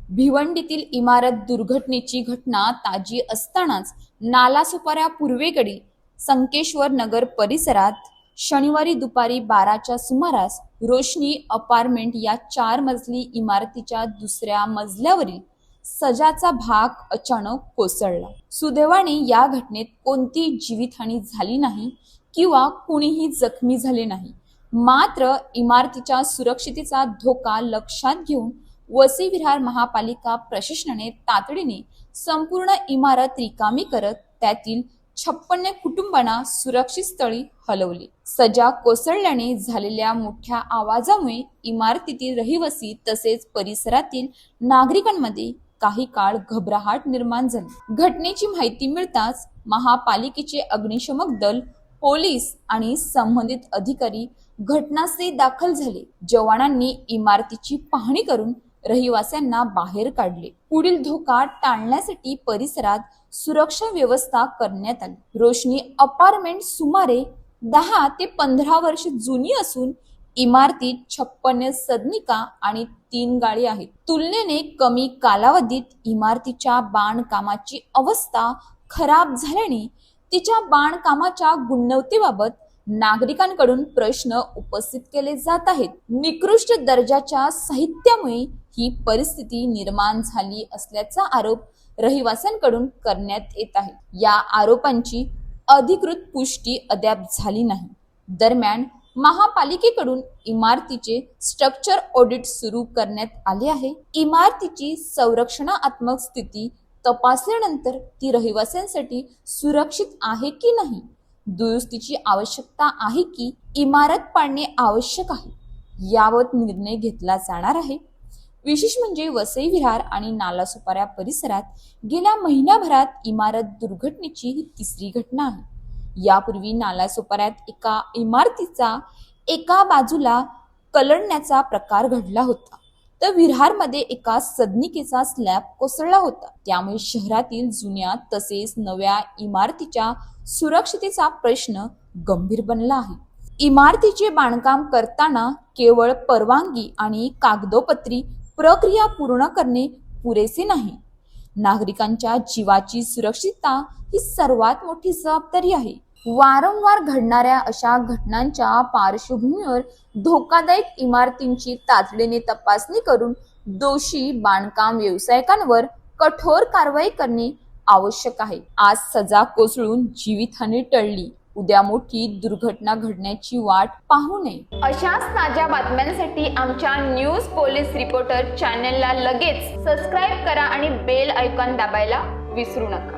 भिवंडीतील इमारत दुर्घटनेची घटना ताजी असतानाच नालासोपारा पूर्वेकडील संकेश्वर नगर परिसरात शनिवारी दुपारी 12च्या सुमारास रोशनी अपार्टमेंट या 4 मजली इमारतीच्या दुसऱ्या मजल्यावरील सजाचा भाग अचानक कोसळला। सुदैवाने या घटनेत कोणती जीवितहानी झाली नाही किंवा कुणीही जखमी झाले नाही। मात्र इमारतीच्या सुरक्षिततेचा धोका लक्षात घेऊन वसई विरार महापालिका प्रशासनाने तातडीने संपूर्ण इमारत रिकामी करत त्यातील 56 कुटुंबांना सुरक्षित स्थळी हलवले। सजा कोसळल्याने झालेल्या मोठ्या आवाजामुळे इमारतीतील रहिवासी तसेच परिसरातील नागरिकांमध्ये काही काळ घबराहट निर्माण झाली। घटनेची माहिती मिळताच महापालिकेचे अग्निशमक दल, पोलीस आणि संबंधित अधिकारी घटनास्थळी दाखल झाले। जवानांनी इमारतीची पाहणी करून रहिवाशांना बाहेर काढले। पुढील धोका टाळण्यासाठी परिसरात सुरक्षा व्यवस्था करण्यात आली। रोशनी अपार्टमेंट सुमारे 10 ते 15 वर्ष जुनी असून इमारतीत 56 सदनिका आणि 3 गाडी आहेत। तुलनेने कमी कालावधीत इमारतीच्या बांधकामाची अवस्था खराब झाल्याने तिच्या बांधकामाच्या गुणवत्तेबाबत नागरिकांकडून प्रश्न उपस्थित केले जात आहेत। निकृष्ट दर्जाच्या साहित्यामुळे ही परिस्थिती निर्माण झाली असल्याचा आरोप रहिवाशांकडून करण्यात येत आहे। या आरोपांची अधिकृत पुष्टी अद्याप झाली नाही। दरम्यान महापालिकेकडून इमारतीचे स्ट्रक्चर ऑडिट सुरू करण्यात आले आहे। इमारतीची संरक्षणात्मक स्थिती तपासल्यानंतर ती रहिवाशांसाठी सुरक्षित आहे की नाही, दुरुस्तीची आवश्यकता आहे की इमारत पाडणे आवश्यक आहे, याबाबत निर्णय घेतला जाणार आहे। विशेष म्हणजे वसई विरार आणि नालासोपारा परिसरात गेल्या महिन्याभरात इमारत दुर्घटनेची ही तिसरी घटना आहे। यापूर्वी नालासोपाऱ्यात एका इमारतीचा एका बाजूला कलंडण्याचा प्रकार घडला होता, तर विरारमध्ये एका सदनिकेचा स्लॅब कोसळला होता। त्यामुळे शहरातील जुन्या तसेच नव्या इमारतीच्या सुरक्षिततेचा प्रश्न गंभीर बनला आहे। इमारतीचे बांधकाम करताना केवळ परवानगी आणि कागदोपत्री प्रक्रिया पूर्ण करणे पुरेसे नाही। नागरिकांच्या जीवाची सुरक्षितता ही सर्वात मोठी जबाबदारी आहे। वारंवार घडणाऱ्या अशा घटनांच्या पार्श्वभूमीवर धोकादायक इमारतींची तातडीने तपासणी करून दोषी बांधकाम व्यावसायिकांवर कठोर कारवाई करणे आवश्यक आहे। आज सजा कोसळून जीवितहानी टळली, उद्या मोठी दुर्घटना घडण्याची वाट पाहू नये। अशाच ताज्या बातम्यांसाठी आमच्या न्यूज पोलीस रिपोर्टर चॅनलला लगेच सबस्क्राईब करा आणि बेल आयकॉन दाबायला विसरू नका।